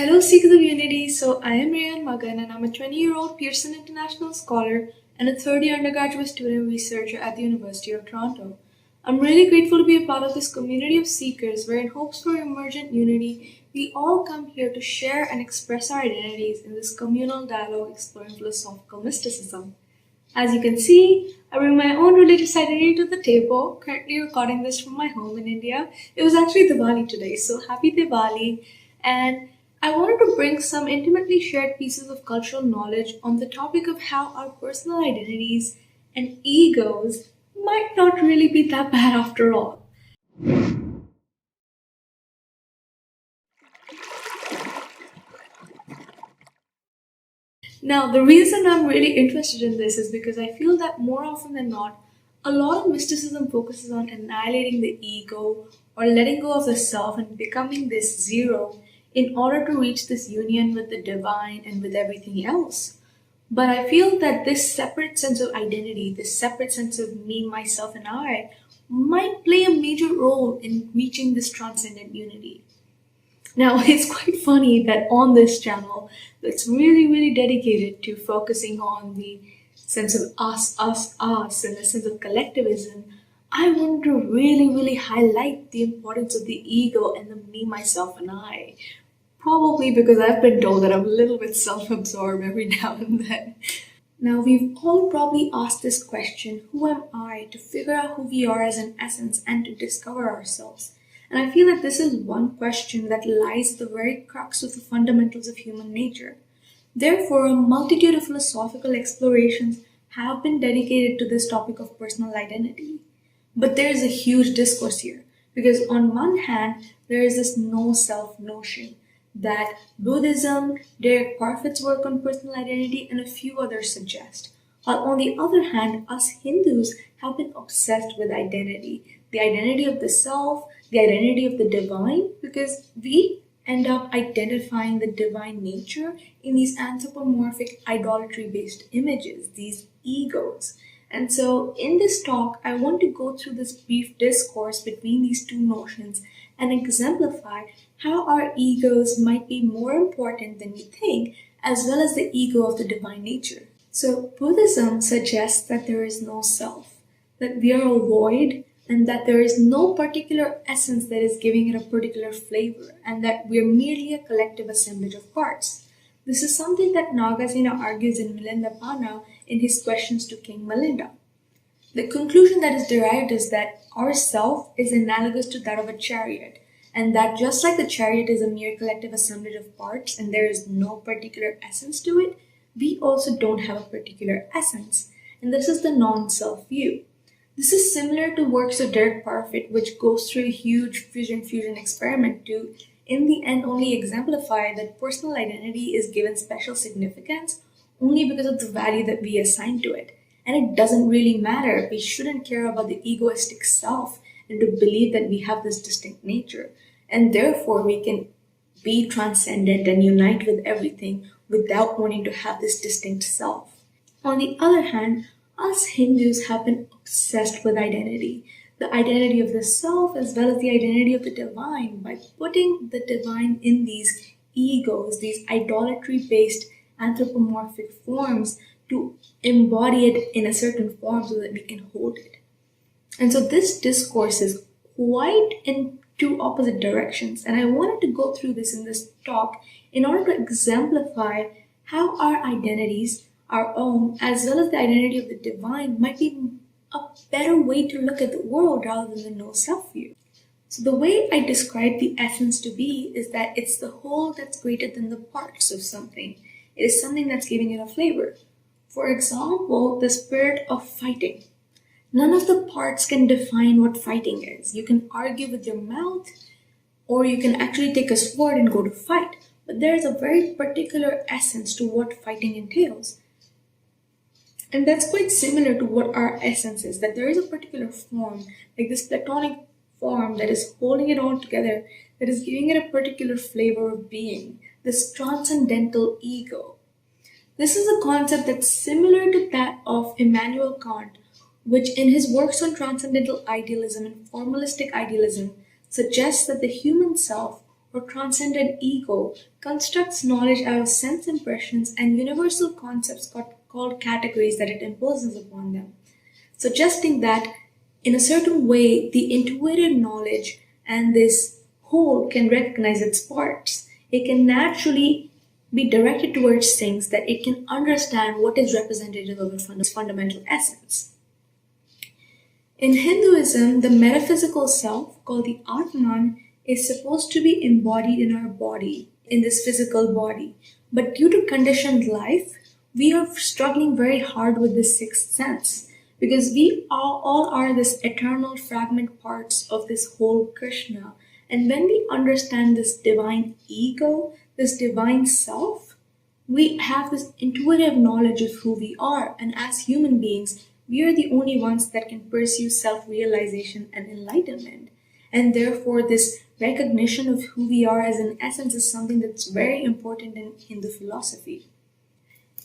Hello, Seek the Unity. So, I am Rayan Magon, and I'm a 20-year-old Pearson International Scholar and a third-year undergraduate student researcher at the University of Toronto. I'm really grateful to be a part of this community of seekers where, in hopes for emergent unity, we all come here to share and express our identities in this communal dialogue exploring philosophical mysticism. As you can see, I bring my own religious identity to the table, currently recording this from my home in India. It was actually Diwali today, so happy Diwali. And I wanted to bring some intimately shared pieces of cultural knowledge on the topic of how our personal identities and egos might not really be that bad after all. Now, the reason I'm really interested in this is because I feel that more often than not, a lot of mysticism focuses on annihilating the ego or letting go of the self and becoming this zero in order to reach this union with the divine and with everything else. But I feel that this separate sense of identity, this separate sense of me, myself, and I, might play a major role in reaching this transcendent unity. Now, it's quite funny that on this channel, that's really dedicated to focusing on the sense of us, and the sense of collectivism, I want to really highlight the importance of the ego and the me, myself, and I. Probably because I've been told that I'm a little bit self absorbed every now and then. Now, we've all probably asked this question, who am I, to figure out who we are as an essence and to discover ourselves. And I feel that this is one question that lies at the very crux of the fundamentals of human nature. Therefore, a multitude of philosophical explorations have been dedicated to this topic of personal identity. But there is a huge discourse here, because on one hand, there is this no self notion that Buddhism, Derek Parfit's work on personal identity, and a few others suggest. While on the other hand, us Hindus have been obsessed with identity, the identity of the self, the identity of the divine, because we end up identifying the divine nature in these anthropomorphic idolatry based images, these egos. And so, in this talk, I want to go through this brief discourse between these two notions and exemplify how our egos might be more important than we think, as well as the ego of the divine nature. So, Buddhism suggests that there is no self, that we are a void, and that there is no particular essence that is giving it a particular flavor, and that we are merely a collective assemblage of parts. This is something that Nagasena argues in Milinda Panna in his questions to King Milinda. The conclusion that is derived is that our self is analogous to that of a chariot, and that just like the chariot is a mere collective assemblage of parts and there is no particular essence to it, we also don't have a particular essence. And this is the non-self view. This is similar to works of Derek Parfit, which goes through a huge fusion experiment to, in the end, only exemplify that personal identity is given special significance only because of the value that we assign to it. And it doesn't really matter. We shouldn't care about the egoistic self and to believe that we have this distinct nature. And therefore, we can be transcendent and unite with everything without wanting to have this distinct self. On the other hand, us Hindus have been obsessed with identity, the identity of the self as well as the identity of the divine, by putting the divine in these egos, these idolatry based anthropomorphic forms, to embody it in a certain form so that we can hold it. And so this discourse is quite in two opposite directions, and I wanted to go through this in this talk in order to exemplify how our identities, our own, as well as the identity of the divine, might be a better way to look at the world rather than the no self view. So, the way I describe the essence to be is that it's the whole that's greater than the parts of something. It is something that's giving it a flavor. For example, the spirit of fighting. None of the parts can define what fighting is. You can argue with your mouth, or you can actually take a sword and go to fight. But there is a very particular essence to what fighting entails. And that's quite similar to what our essence is, that there is a particular form, like this platonic form that is holding it all together, that is giving it a particular flavor of being, this transcendental ego. This is a concept that's similar to that of Immanuel Kant, which in his works on transcendental idealism and formalistic idealism suggests that the human self, or transcendent ego constructs knowledge out of sense impressions and universal concepts called categories that it imposes upon them, suggesting that in a certain way the intuitive knowledge and this whole can recognize its parts. It can naturally be directed towards things that it can understand what is representative of its fundamental essence. In Hinduism, the metaphysical self, called the Atman, is supposed to be embodied in our body, in this physical body. But due to conditioned life, we are struggling very hard with this sixth sense because we all are this eternal fragment parts of this whole Krishna. And when we understand this divine ego, this divine self, we have this intuitive knowledge of who we are. And as human beings, we are the only ones that can pursue self realization and enlightenment. And therefore, this recognition of who we are as an essence is something that's very important in Hindu philosophy.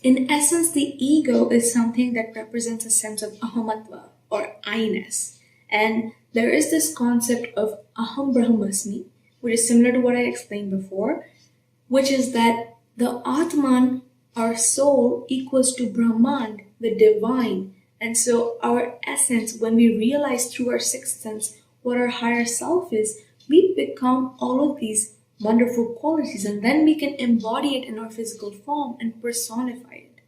In essence, the ego is something that represents a sense of ahamatva or I-ness. And there is this concept of aham brahmasmi, which is similar to what I explained before, which is that the Atman, our soul, equals to Brahman, the divine. And so our essence, when we realize through our sixth sense what our higher self is, we become all of these wonderful qualities and then we can embody it in our physical form and personify it.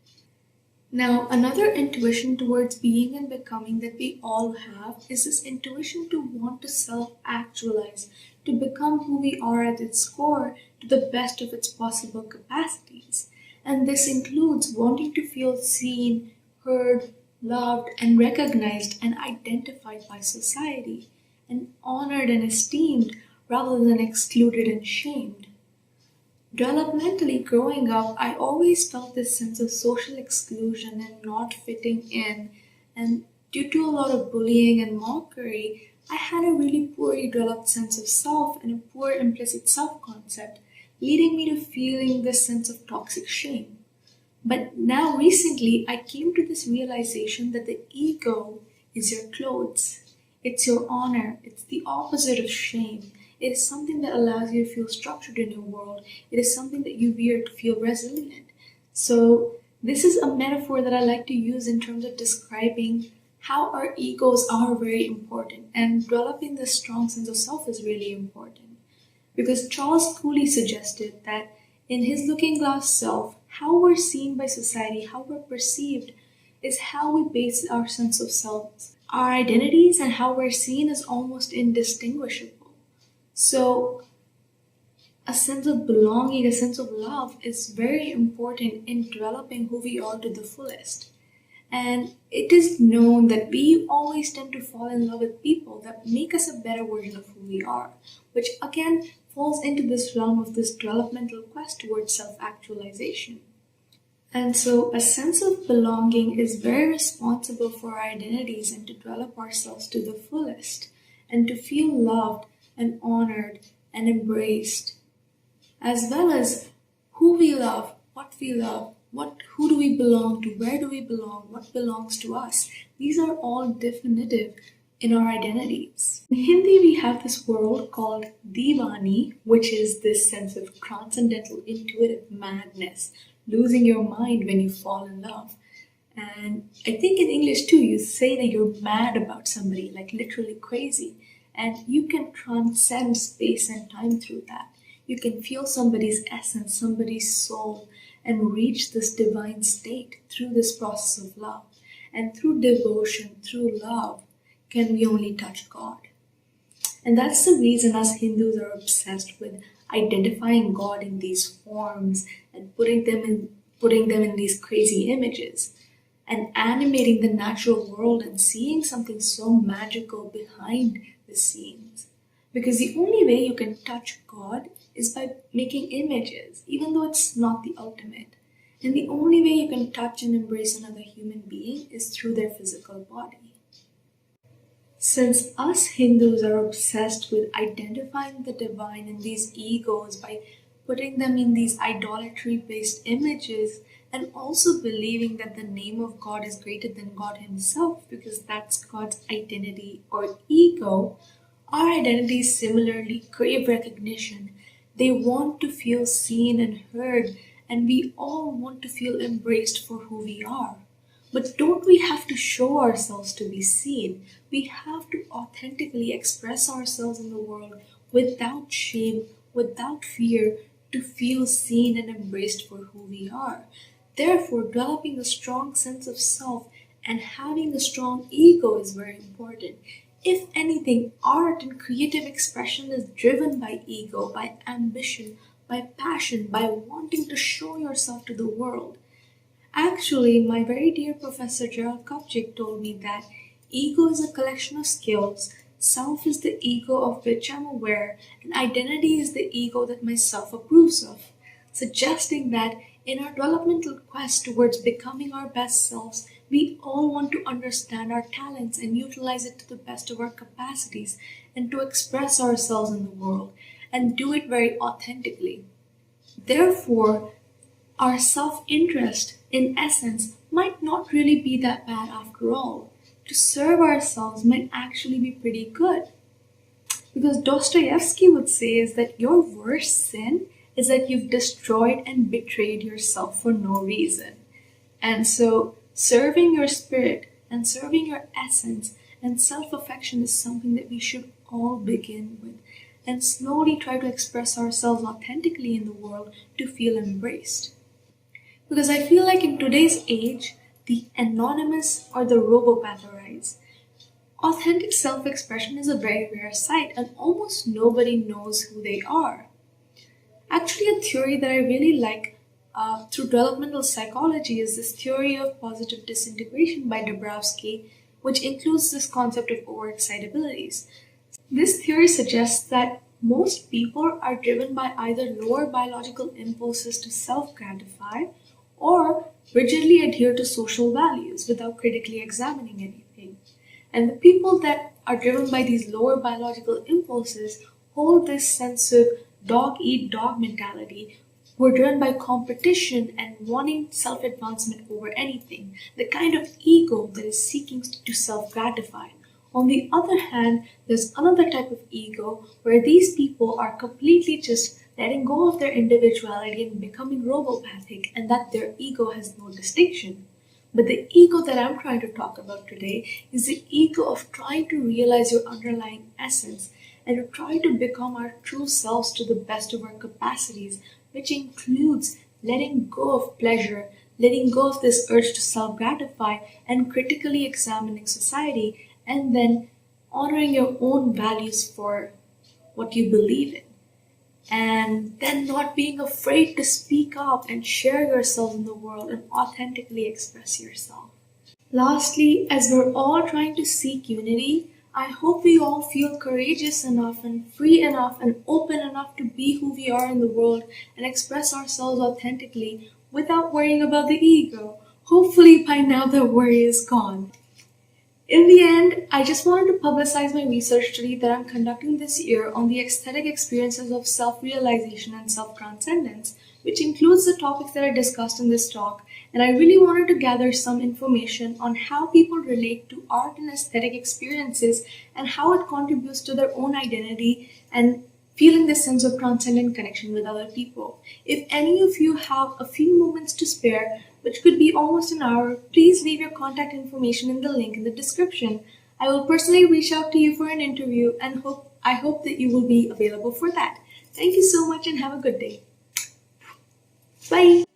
Now, another intuition towards being and becoming that we all have is this intuition to want to self-actualize, to become who we are at its core to the best of its possible capacities. And this includes wanting to feel seen, heard, loved, and recognized and identified by society, and honored and esteemed rather than excluded and shamed. Developmentally, growing up, I always felt this sense of social exclusion and not fitting in, and due to a lot of bullying and mockery, I had a really poorly developed sense of self and a poor implicit self concept, leading me to feeling this sense of toxic shame. But now, recently, I came to this realization that the ego is your clothes, it's your honor, it's the opposite of shame. It is something that allows you to feel structured in your world. It is something that you wear to feel resilient. So, this is a metaphor that I like to use in terms of describing how our egos are very important, and developing this strong sense of self is really important. Because Charles Cooley suggested that in his looking glass self, how we're seen by society, how we're perceived, is how we base our sense of self. Our identities and how we're seen is almost indistinguishable. So, a sense of belonging, a sense of love is very important in developing who we are to the fullest. And it is known that we always tend to fall in love with people that make us a better version of who we are, which again falls into this realm of this developmental quest towards self actualization. And so, a sense of belonging is very responsible for our identities and to develop ourselves to the fullest, and to feel loved and honored and embraced, as well as who we love, who do we belong to, where do we belong, what belongs to us. These are all definitive in our identities. In Hindi, we have this word called Divani, which is this sense of transcendental intuitive madness, losing your mind when you fall in love. And I think in English too, you say that you're mad about somebody, like literally crazy. And you can transcend space and time through that. You can feel somebody's essence, somebody's soul, and reach this divine state through this process of love. And through devotion, through love, can we only touch God. And that's the reason us Hindus are obsessed with identifying God in these forms and putting them in these crazy images, and animating the natural world and seeing something so magical behind the scenes. Because the only way you can touch God is by making images, even though it's not the ultimate. And the only way you can touch and embrace another human being is through their physical body. Since us Hindus are obsessed with identifying the divine in these egos by putting them in these idolatry-based images, and also believing that the name of God is greater than God Himself because that's God's identity or ego, our identities similarly crave recognition, They want to feel seen and heard, and we all want to feel embraced for who we are. But don't we have to show ourselves to be seen? We have to authentically express ourselves in the world without shame, without fear, to feel seen and embraced for who we are. Therefore, developing a strong sense of self and having a strong ego is very important. If anything, art and creative expression is driven by ego, by ambition, by passion, by wanting to show yourself to the world. Actually, my very dear Professor Gerald Kopchik told me that ego is a collection of skills, self is the ego of which I'm aware, and identity is the ego that myself approves of, suggesting that in our developmental quest towards becoming our best selves, we all want to understand our talents and utilize it to the best of our capacities and to express ourselves in the world and do it very authentically. Therefore, our self interest, in essence, might not really be that bad after all. To serve ourselves might actually be pretty good. Because Dostoevsky would say is that your worst sin is that you've destroyed and betrayed yourself for no reason. And so, serving your spirit and serving your essence and self affection is something that we should all begin with and slowly try to express ourselves authentically in the world to feel embraced. Because I feel like in today's age, the anonymous or the robopath arise. Authentic self expression is a very rare sight, and almost nobody knows who they are. Actually, a theory that I really like through developmental psychology is this theory of positive disintegration by Dabrowski, which includes this concept of overexcitabilities. This theory suggests that most people are driven by either lower biological impulses to self gratify or rigidly adhere to social values without critically examining anything. And the people that are driven by these lower biological impulses hold this sense of dog eat dog mentality, who are driven by competition and wanting self advancement over anything, the kind of ego that is seeking to self gratify. On the other hand, there's another type of ego where these people are completely just letting go of their individuality and becoming robopathic, and that their ego has no distinction. But the ego that I'm trying to talk about today is the ego of trying to realize your underlying essence and to try to become our true selves to the best of our capacities, which includes letting go of pleasure, letting go of this urge to self gratify, and critically examining society, and then honoring your own values for what you believe in. And then not being afraid to speak up and share yourself in the world and authentically express yourself. Lastly, as we're all trying to seek unity, I hope we all feel courageous enough and free enough and open enough to be who we are in the world and express ourselves authentically without worrying about the ego. Hopefully by now the worry is gone. In the end, I just wanted to publicize my research study that I'm conducting this year on the aesthetic experiences of self-realization and self-transcendence, which includes the topics that I discussed in this talk, and I really wanted to gather some information on how people relate to art and aesthetic experiences and how it contributes to their own identity and feeling this sense of transcendent connection with other people. If any of you have a few moments to spare, which could be almost an hour, please leave your contact information in the link in the description. I will personally reach out to you for an interview and I hope that you will be available for that. Thank you so much and have a good day. Bye.